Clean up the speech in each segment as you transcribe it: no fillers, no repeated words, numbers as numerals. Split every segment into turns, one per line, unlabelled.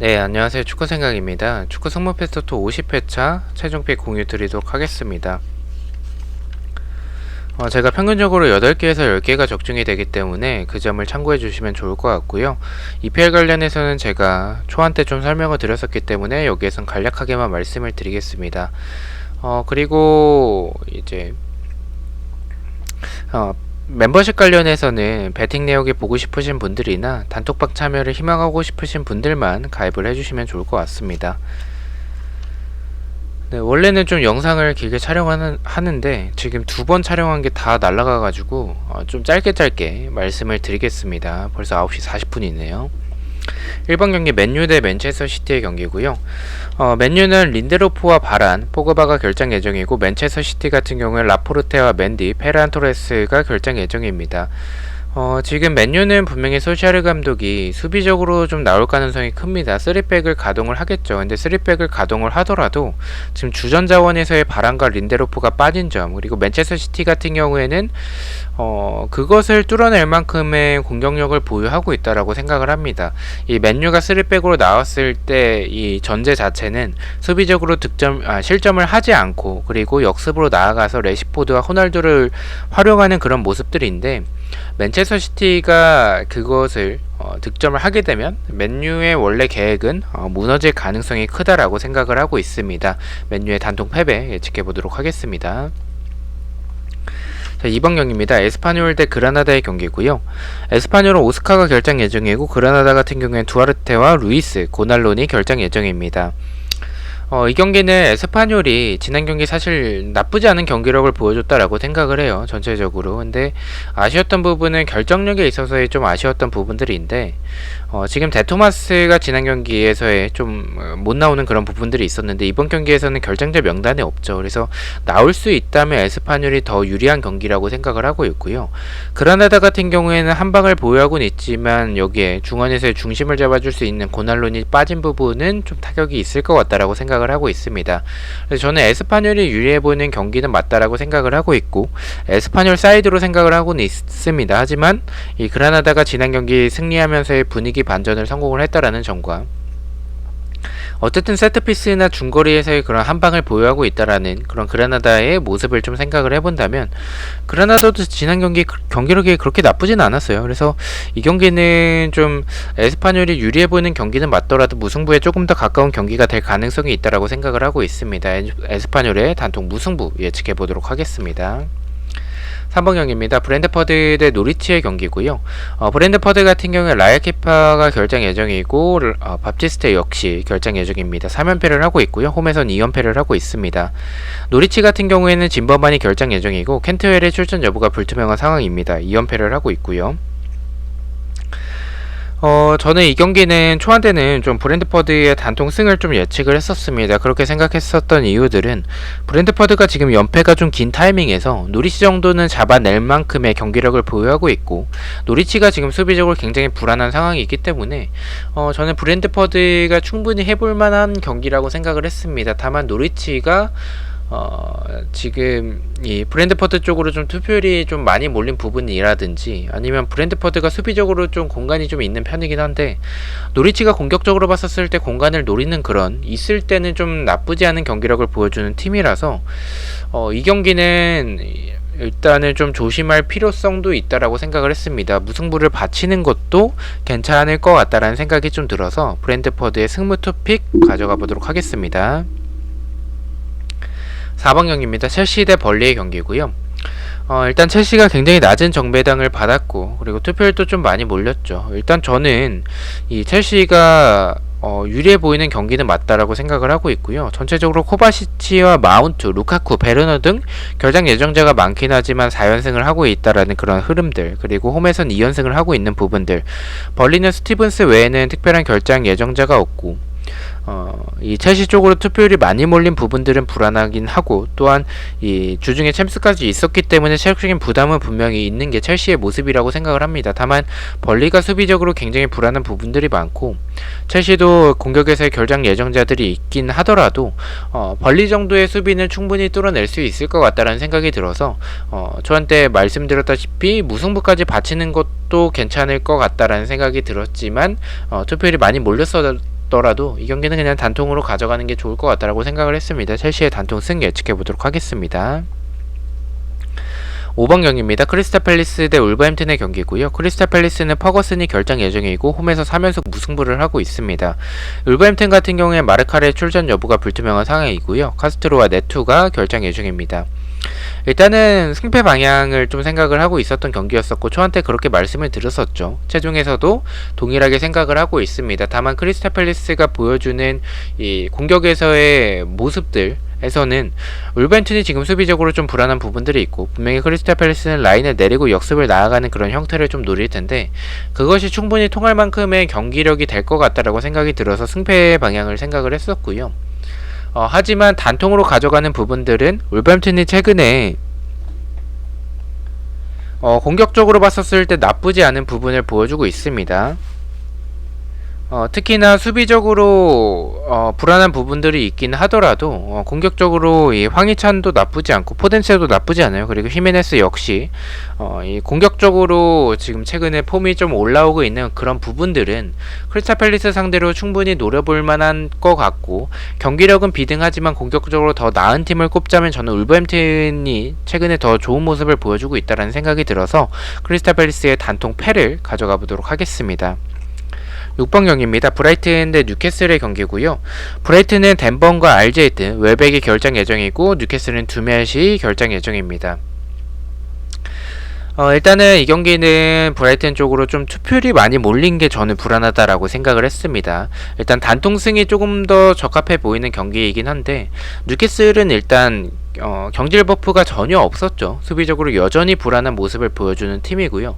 네, 안녕하세요. 축구생각입니다. 축구 승부 패스토 50회차 최종픽 공유 드리도록 하겠습니다. 제가 평균적으로 8개에서 10개가 적중이 되기 때문에 그 점을 참고해 주시면 좋을 것 같고요. EPL 관련해서는 제가 초안 때 좀 설명을 드렸었기 때문에 여기에선 간략하게만 말씀을 드리겠습니다. 그리고 이제 멤버십 관련해서는 배팅 내역이 보고 싶으신 분들이나 단톡방 참여를 희망하고 싶으신 분들만 가입을 해주시면 좋을 것 같습니다. 네, 원래는 좀 영상을 길게 하는데 지금 2번 촬영한 게 다 날라가가지고 좀 짧게 말씀을 드리겠습니다. 벌써 9시 40분이네요. 1번 경기 맨유 대 맨체스터 시티의 경기고요. 맨유는 린데로프와 바란, 포그바가 결장 예정이고 맨체스터 시티 같은 경우는 라포르테와 맨디, 페란 토레스가 결장 예정입니다. 지금 맨유는 분명히 소시아르 감독이 수비적으로 좀 나올 가능성이 큽니다. 3백을 가동을 하겠죠. 근데 3백을 가동을 하더라도 지금 주전 자원에서의 바란과 린데로프가 빠진 점, 그리고 맨체스터 시티 같은 경우에는 그것을 뚫어낼 만큼의 공격력을 보유하고 있다라고 생각을 합니다. 이 맨유가 3백으로 나왔을 때 이 전제 자체는 수비적으로 실점을 하지 않고 그리고 역습으로 나아가서 레시포드와 호날두를 활용하는 그런 모습들인데, 맨체스터 시티가 그것을 득점을 하게 되면 맨유의 원래 계획은 무너질 가능성이 크다라고 생각을 하고 있습니다. 맨유의 단독 패배 예측해 보도록 하겠습니다. 자, 2번 경기입니다. 에스파뇰 대 그라나다의 경기고요. 에스파뇰은 오스카가 결장 예정이고 그라나다 같은 경우에는 두아르테와 루이스, 고날론이 결장 예정입니다. 이 경기는 에스파뇰이 지난 경기 사실 나쁘지 않은 경기력을 보여줬다라고 생각을 해요. 전체적으로. 근데 아쉬웠던 부분은 결정력에 있어서의 좀 아쉬웠던 부분들인데, 지금 데토마스가 지난 경기에서의 좀 못 나오는 그런 부분들이 있었는데 이번 경기에서는 결정자 명단에 없죠. 그래서 나올 수 있다면 에스파뇰이 더 유리한 경기라고 생각을 하고 있고요. 그라나다 같은 경우에는 한 방을 보유하고는 있지만 여기에 중원에서의 중심을 잡아줄 수 있는 고날론이 빠진 부분은 좀 타격이 있을 것 같다라고 생각을 하고 있습니다. 그래서 저는 에스파뇰이 유리해 보이는 경기는 맞다라고 생각을 하고 있고 에스파뇰 사이드로 생각을 하고는 있습니다. 하지만 이 그라나다가 지난 경기 승리하면서의 분위기 반전을 성공을 했다라는 점과 어쨌든 세트피스나 중거리에서의 그런 한방을 보유하고 있다라는 그런 그라나다의 모습을 좀 생각을 해본다면 그라나다도 지난 경기력이 그렇게 나쁘진 않았어요. 그래서 이 경기는 좀 에스파뇰이 유리해 보이는 경기는 맞더라도 무승부에 조금 더 가까운 경기가 될 가능성이 있다라고 생각을 하고 있습니다. 에스파뇰의 단독 무승부 예측해 보도록 하겠습니다. 3번 경기입니다. 브랜드퍼드 대 노리치의 경기고요. 브랜드퍼드 같은 경우에 라야키파가 결장 예정이고 밥티스트 역시 결장 예정입니다. 3연패를 하고 있고요. 홈에선 2연패를 하고 있습니다. 노리치 같은 경우에는 진버만이 결장 예정이고 켄트웰의 출전 여부가 불투명한 상황입니다. 2연패를 하고 있고요. 저는 이 경기는 초안 때는 좀 브랜드퍼드의 단통 승을 좀 예측을 했었습니다. 그렇게 생각했었던 이유들은 브랜드퍼드가 지금 연패가 좀 긴 타이밍에서 노리치 정도는 잡아낼 만큼의 경기력을 보유하고 있고 노리치가 지금 수비적으로 굉장히 불안한 상황이 있기 때문에 저는 브랜드퍼드가 충분히 해볼 만한 경기라고 생각을 했습니다. 다만 노리치가 지금 이 브랜드퍼드 쪽으로 좀 투표율이 좀 많이 몰린 부분이라든지 아니면 브랜드퍼드가 수비적으로 좀 공간이 좀 있는 편이긴 한데 노리치가 공격적으로 봤었을 때 공간을 노리는 그런 있을 때는 좀 나쁘지 않은 경기력을 보여주는 팀이라서 이 경기는 일단은 좀 조심할 필요성도 있다라고 생각을 했습니다. 무승부를 바치는 것도 괜찮을 것 같다라는 생각이 좀 들어서 브랜드퍼드의 승무 투픽 가져가 보도록 하겠습니다. 4번 경기입니다. 첼시 대 벌리의 경기고요. 일단 첼시가 굉장히 낮은 정배당을 받았고 그리고 투표율도 좀 많이 몰렸죠. 일단 저는 이 첼시가 유리해 보이는 경기는 맞다라고 생각을 하고 있고요. 전체적으로 코바시치와 마운트, 루카쿠, 베르너 등 결장 예정자가 많긴 하지만 4연승을 하고 있다라는 그런 흐름들, 그리고 홈에선 2연승을 하고 있는 부분들, 벌리는 스티븐스 외에는 특별한 결장 예정자가 없고 이 첼시 쪽으로 투표율이 많이 몰린 부분들은 불안하긴 하고 또한 이 주중에 챔스까지 있었기 때문에 체력적인 부담은 분명히 있는 게 첼시의 모습이라고 생각을 합니다. 다만 벌리가 수비적으로 굉장히 불안한 부분들이 많고 첼시도 공격에서의 결장 예정자들이 있긴 하더라도 벌리 정도의 수비는 충분히 뚫어낼 수 있을 것 같다라는 생각이 들어서 저한테 말씀드렸다시피 무승부까지 바치는 것도 괜찮을 것 같다라는 생각이 들었지만 투표율이 많이 몰렸어 아쉽더라도 이 경기는 그냥 단통으로 가져가는 게 좋을 것 같다라고 생각을 했습니다. 첼시의 단통 승 예측해 보도록 하겠습니다. 5번 경기입니다. 크리스탈 팰리스 대 울버햄튼의 경기고요. 크리스탈 팰리스는 퍼거슨이 결장 예정이고 홈에서 3연속 무승부를 하고 있습니다. 울버햄튼 같은 경우에 마르카의 출전 여부가 불투명한 상황이고요. 카스트로와 네투가 결장 예정입니다. 일단은 승패 방향을 좀 생각을 하고 있었던 경기였었고 초한테 그렇게 말씀을 드렸었죠. 체중에서도 동일하게 생각을 하고 있습니다. 다만 크리스탈 팰리스가 보여주는 이 공격에서의 모습들 에서는 울버햄튼이 지금 수비적으로 좀 불안한 부분들이 있고 분명히 크리스탈 팰리스는 라인을 내리고 역습을 나아가는 그런 형태를 좀 노릴 텐데 그것이 충분히 통할 만큼의 경기력이 될 것 같다라고 생각이 들어서 승패의 방향을 생각을 했었고요. 하지만 단통으로 가져가는 부분들은 울버햄튼이 최근에 공격적으로 봤었을 때 나쁘지 않은 부분을 보여주고 있습니다. 특히나 수비적으로 불안한 부분들이 있긴 하더라도 공격적으로 이 황희찬도 나쁘지 않고 포덴세도 나쁘지 않아요. 그리고 히메네스 역시 이 공격적으로 지금 최근에 폼이 좀 올라오고 있는 그런 부분들은 크리스탈 팰리스 상대로 충분히 노려볼 만한 것 같고 경기력은 비등하지만 공격적으로 더 나은 팀을 꼽자면 저는 울버햄튼이 최근에 더 좋은 모습을 보여주고 있다는 생각이 들어서 크리스탈 팰리스의 단통 패를 가져가 보도록 하겠습니다. 6번 경기입니다. 브라이튼 대 뉴캐슬의 경기고요. 브라이튼은 덴번과 알제이트, 웰백이 결장 예정이고 뉴캐슬은 두맷이 결장 예정입니다. 일단은 이 경기는 브라이튼 쪽으로 좀 투표율이 많이 몰린 게 저는 불안하다라고 생각을 했습니다. 일단 단통승이 조금 더 적합해 보이는 경기이긴 한데 뉴캐슬은 일단 경질 버프가 전혀 없었죠. 수비적으로 여전히 불안한 모습을 보여주는 팀이고요.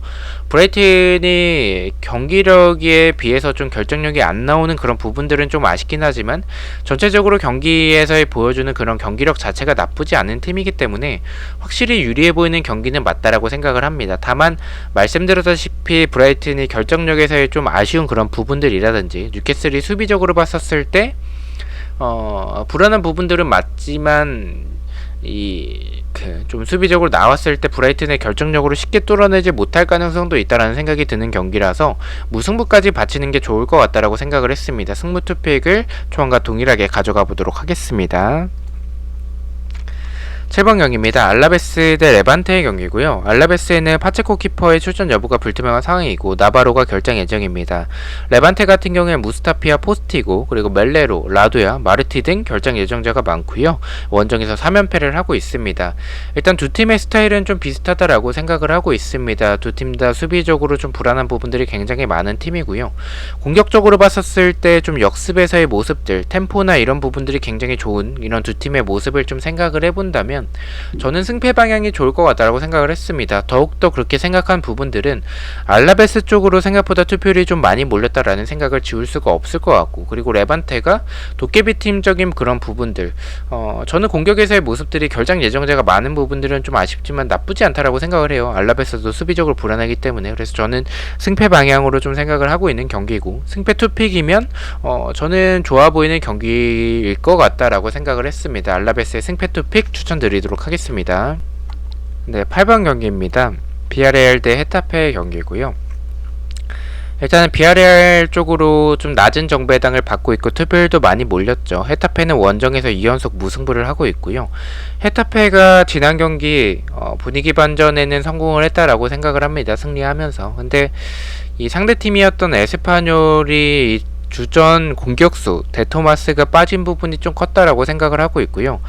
브라이튼이 경기력에 비해서 좀 결정력이 안 나오는 그런 부분들은 좀 아쉽긴 하지만 전체적으로 경기에서의 보여주는 그런 경기력 자체가 나쁘지 않은 팀이기 때문에 확실히 유리해 보이는 경기는 맞다라고 생각을 합니다. 다만 말씀드렸다시피 브라이튼이 결정력에서의 좀 아쉬운 그런 부분들이라든지 뉴캐슬이 수비적으로 봤었을 때 불안한 부분들은 맞지만 좀 수비적으로 나왔을 때 브라이튼의 결정력으로 쉽게 뚫어내지 못할 가능성도 있다라는 생각이 드는 경기라서 무승부까지 바치는 게 좋을 것 같다라고 생각을 했습니다. 승부 투픽을 초안과 동일하게 가져가 보도록 하겠습니다. 7번 경기입니다. 알라베스 대 레반테의 경기고요. 알라베스에는 파체코 키퍼의 출전 여부가 불투명한 상황이고 나바로가 결장 예정입니다. 레반테 같은 경우에 무스타피아 포스티고 그리고 멜레로, 라두야, 마르티 등 결장 예정자가 많고요. 원정에서 3연패를 하고 있습니다. 일단 두 팀의 스타일은 좀 비슷하다라고 생각을 하고 있습니다. 두 팀 다 수비적으로 좀 불안한 부분들이 굉장히 많은 팀이고요. 공격적으로 봤었을 때 좀 역습에서의 모습들, 템포나 이런 부분들이 굉장히 좋은 이런 두 팀의 모습을 좀 생각을 해본다면 저는 승패 방향이 좋을 것 같다고 생각을 했습니다. 더욱더 그렇게 생각한 부분들은 알라베스 쪽으로 생각보다 투표율이 좀 많이 몰렸다라는 생각을 지울 수가 없을 것 같고 그리고 레반테가 도깨비 팀적인 그런 부분들 저는 공격에서의 모습들이 결장 예정자가 많은 부분들은 좀 아쉽지만 나쁘지 않다라고 생각을 해요. 알라베스도 수비적으로 불안하기 때문에 그래서 저는 승패 방향으로 좀 생각을 하고 있는 경기고 승패 투픽이면 저는 좋아 보이는 경기일 것 같다라고 생각을 했습니다. 알라베스의 승패 투픽 추천드립니다. 드리도록 하겠습니다. 네, 8번 경기입니다. 비아레알 대 헤타페의 경기고요. 일단은 비아레알 쪽으로 좀 낮은 정배당을 받고 있고 투표율도 많이 몰렸죠. 헤타페는 원정에서 2연속 무승부를 하고 있고요. 헤타페가 지난 경기 분위기 반전에는 성공을 했다라고 생각을 합니다. 승리하면서. 근데 이 상대팀이었던 에스파뇰이 주전 공격수 데토마스가 빠진 부분이 좀 컸다라고 생각을 하고 있고요.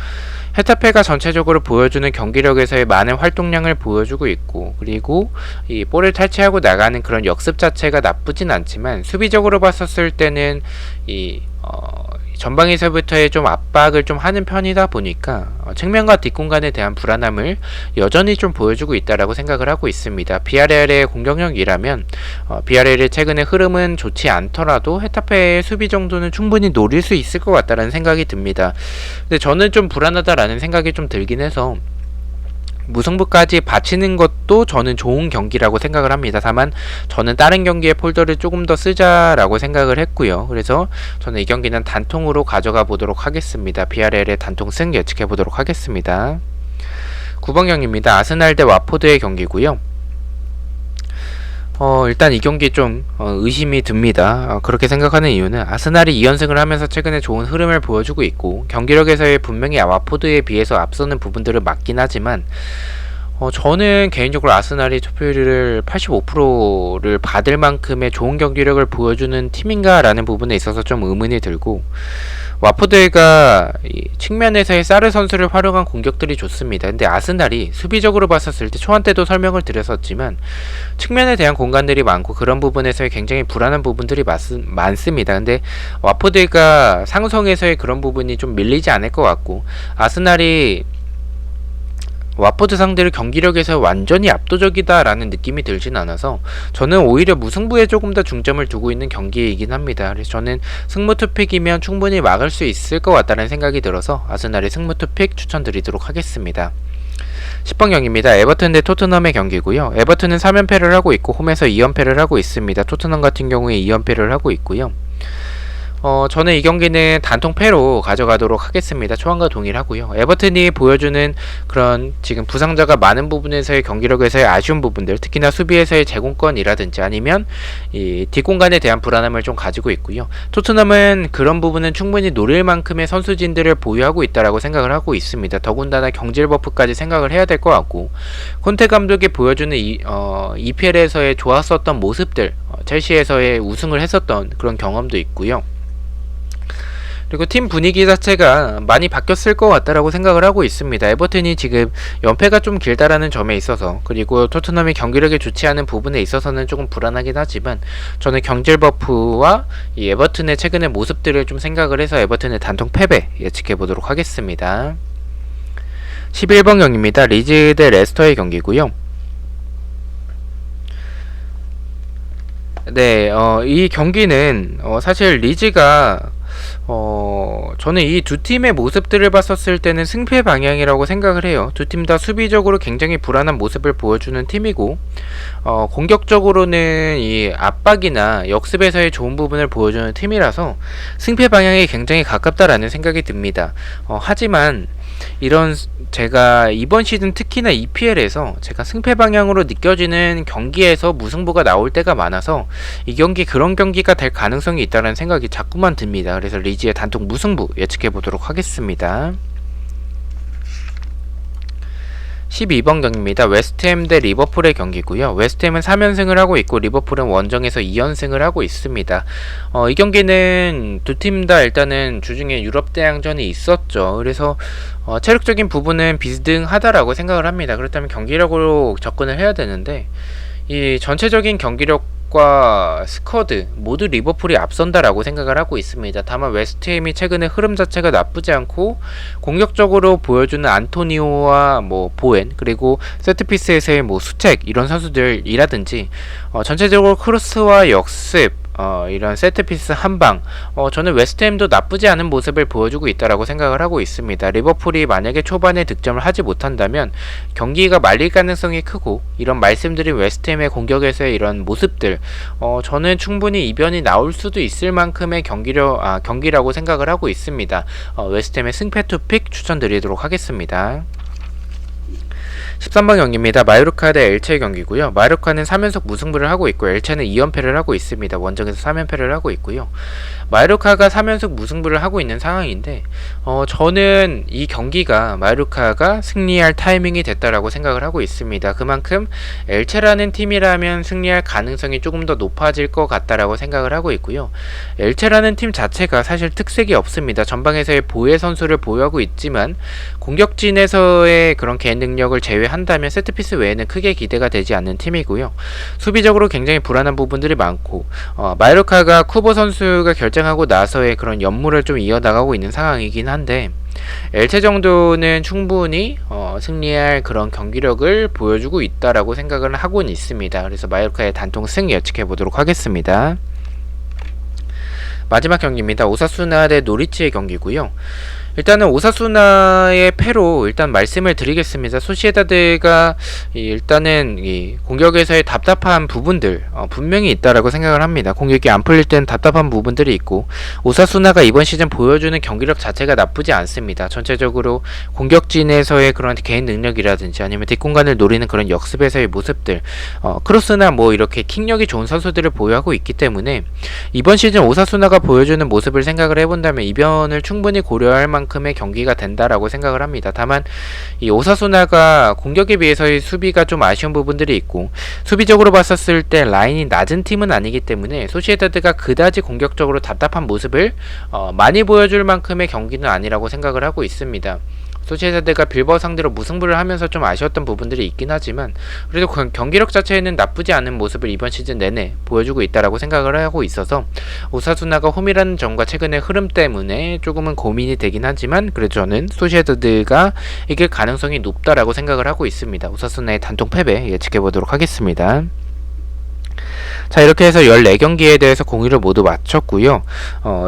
헤타페가 전체적으로 보여주는 경기력에서의 많은 활동량을 보여주고 있고 그리고 이 볼을 탈취하고 나가는 그런 역습 자체가 나쁘진 않지만 수비적으로 봤었을 때는 전방에서부터의 좀 압박을 좀 하는 편이다 보니까 측면과 뒷공간에 대한 불안함을 여전히 좀 보여주고 있다라고 생각을 하고 있습니다. 비아레알의 공격력이라면 비아레알의 최근의 흐름은 좋지 않더라도 헤타페의 수비 정도는 충분히 노릴 수 있을 것 같다라는 생각이 듭니다. 근데 저는 좀 불안하다라는 생각이 좀 들긴 해서 무승부까지 바치는 것도 저는 좋은 경기라고 생각을 합니다. 다만 저는 다른 경기의 폴더를 조금 더 쓰자라고 생각을 했고요. 그래서 저는 이 경기는 단통으로 가져가 보도록 하겠습니다. 비아레알의 단통 승 예측해 보도록 하겠습니다. 9번 경기입니다. 아스날 대 와포드의 경기고요. 일단 이 경기 좀 의심이 듭니다. 그렇게 생각하는 이유는 아스날이 2연승을 하면서 최근에 좋은 흐름을 보여주고 있고 경기력에서의 분명히 와포드에 비해서 앞서는 부분들은 맞긴 하지만 저는 개인적으로 아스날이 투표율을 85%를 받을 만큼의 좋은 경기력을 보여주는 팀인가라는 부분에 있어서 좀 의문이 들고, 와포드가 이 측면에서의 사르 선수를 활용한 공격들이 좋습니다. 근데 아스날이 수비적으로 봤었을 때 초안 때도 설명을 드렸었지만 측면에 대한 공간들이 많고 그런 부분에서의 굉장히 불안한 부분들이 많습니다. 근데 와포드가 상성에서의 그런 부분이 좀 밀리지 않을 것 같고, 아스날이 와포드 상대로 경기력에서 완전히 압도적이다라는 느낌이 들진 않아서 저는 오히려 무승부에 조금 더 중점을 두고 있는 경기이긴 합니다. 그래서 저는 승무 투픽이면 충분히 막을 수 있을 것 같다는 생각이 들어서 아스날의 승무 투픽 추천드리도록 하겠습니다. 10번 경기입니다. 에버튼 대 토트넘의 경기고요. 에버튼은 3연패를 하고 있고 홈에서 2연패를 하고 있습니다. 토트넘 같은 경우에 2연패를 하고 있고요. 저는 이 경기는 단통패로 가져가도록 하겠습니다. 초안과 동일하고요. 에버튼이 보여주는 그런 지금 부상자가 많은 부분에서의 경기력에서의 아쉬운 부분들, 특히나 수비에서의 제공권이라든지 아니면 이 뒷공간에 대한 불안함을 좀 가지고 있고요. 토트넘은 그런 부분은 충분히 노릴 만큼의 선수진들을 보유하고 있다라고 생각을 하고 있습니다. 더군다나 경질 버프까지 생각을 해야 될 것 같고, 콘테 감독이 보여주는 EPL에서의 좋았었던 모습들, 첼시에서의 우승을 했었던 그런 경험도 있고요. 그리고 팀 분위기 자체가 많이 바뀌었을 것 같다라고 생각을 하고 있습니다. 에버튼이 지금 연패가 좀 길다라는 점에 있어서, 그리고 토트넘이 경기력이 좋지 않은 부분에 있어서는 조금 불안하긴 하지만 저는 경질 버프와 이 에버튼의 최근의 모습들을 좀 생각을 해서 에버튼의 단통 패배 예측해 보도록 하겠습니다. 11번 경기입니다. 리즈 대 레스터의 경기고요. 네, 이 경기는 사실 리즈가 저는 이 두 팀의 모습들을 봤었을 때는 승패 방향이라고 생각을 해요. 두 팀 다 수비적으로 굉장히 불안한 모습을 보여주는 팀이고, 공격적으로는 이 압박이나 역습에서의 좋은 부분을 보여주는 팀이라서 승패 방향이 굉장히 가깝다라는 생각이 듭니다. 하지만 이런 제가 이번 시즌 특히나 EPL에서 제가 승패 방향으로 느껴지는 경기에서 무승부가 나올 때가 많아서 이 경기 그런 경기가 될 가능성이 있다는 생각이 자꾸만 듭니다. 그래서 리즈의 단독 무승부 예측해 보도록 하겠습니다. 12번 경기입니다. 웨스트햄 대 리버풀의 경기고요. 웨스트햄은 3연승을 하고 있고 리버풀은 원정에서 2연승을 하고 있습니다. 이 경기는 두 팀 다 일단은 주중에 유럽 대항전이 있었죠. 그래서 체력적인 부분은 비등하다라고 생각을 합니다. 그렇다면 경기력으로 접근을 해야 되는데 이 전체적인 경기력과 스쿼드 모두 리버풀이 앞선다라고 생각을 하고 있습니다. 다만 웨스트햄이 최근에 흐름 자체가 나쁘지 않고 공격적으로 보여주는 안토니오와 보엔, 그리고 세트피스에서의 수책 이런 선수들이라든지 전체적으로 크로스와 역습, 이런 세트피스 한방, 저는 웨스트햄도 나쁘지 않은 모습을 보여주고 있다라고 생각을 하고 있습니다. 리버풀이 만약에 초반에 득점을 하지 못한다면 경기가 말릴 가능성이 크고, 이런 말씀드린 웨스트햄의 공격에서의 이런 모습들, 저는 충분히 이변이 나올 수도 있을 만큼의 경기라고 생각을 하고 있습니다. 웨스트햄의 승패 투픽 추천드리도록 하겠습니다. 13번 경기입니다. 마요르카 대 엘체 경기고요. 마요르카는 3연속 무승부를 하고 있고 엘체는 2연패를 하고 있습니다. 원정에서 3연패를 하고 있고요. 마요르카가 3연속 무승부를 하고 있는 상황인데 저는 이 경기가 마요르카가 승리할 타이밍이 됐다라고 생각을 하고 있습니다. 그만큼 엘체라는 팀이라면 승리할 가능성이 조금 더 높아질 것 같다라고 생각을 하고 있고요. 엘체라는 팀 자체가 사실 특색이 없습니다. 전방에서의 보혜 선수를 보유하고 있지만 공격진에서의 그런 개인 능력을 제외한다면 세트피스 외에는 크게 기대가 되지 않는 팀이고요. 수비적으로 굉장히 불안한 부분들이 많고 마요르카가 쿠보 선수가 결정하고 나서의 그런 연무를 좀 이어나가고 있는 상황이긴 한데 엘체 정도는 충분히 승리할 그런 경기력을 보여주고 있다라고 생각을 하고는 있습니다. 그래서 마요르카의 단통 승 예측해 보도록 하겠습니다. 마지막 경기입니다. 오사수나 대 노리치의 경기고요. 일단은 오사수나의 패로 일단 말씀을 드리겠습니다. 소시에다드가 일단은 이 공격에서의 답답한 부분들 분명히 있다라고 생각을 합니다. 공격이 안 풀릴 땐 답답한 부분들이 있고, 오사수나가 이번 시즌 보여주는 경기력 자체가 나쁘지 않습니다. 전체적으로 공격진에서의 그런 개인 능력이라든지 아니면 뒷공간을 노리는 그런 역습에서의 모습들, 크로스나 뭐 이렇게 킥력이 좋은 선수들을 보유하고 있기 때문에 이번 시즌 오사수나가 보여주는 모습을 생각을 해본다면 이변을 충분히 고려할 만큼의 경기가 된다라고 생각을 합니다. 다만 이 오사수나가 공격에 비해서의 수비가 좀 아쉬운 부분들이 있고, 수비적으로 봤었을 때 라인이 낮은 팀은 아니기 때문에 소시에다드가 그다지 공격적으로 답답한 모습을 많이 보여줄 만큼의 경기는 아니라고 생각을 하고 있습니다. 소시에다드가 빌바오 상대로 무승부를 하면서 좀 아쉬웠던 부분들이 있긴 하지만, 그래도 경기력 자체에는 나쁘지 않은 모습을 이번 시즌 내내 보여주고 있다라고 생각을 하고 있어서 오사수나가 홈이라는 점과 최근의 흐름 때문에 조금은 고민이 되긴 하지만, 그래도 저는 소시에다드가 이길 가능성이 높다라고 생각을 하고 있습니다. 오사수나의 단통 패배 예측해보도록 하겠습니다. 자, 이렇게 해서 14경기에 대해서 공유를 모두 마쳤고요.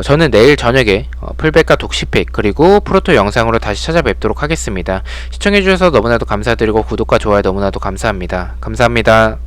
저는 내일 저녁에 풀백과 독시픽 그리고 프로토 영상으로 다시 찾아뵙도록 하겠습니다. 시청해주셔서 너무나도 감사드리고 구독과 좋아요 너무나도 감사합니다. 감사합니다.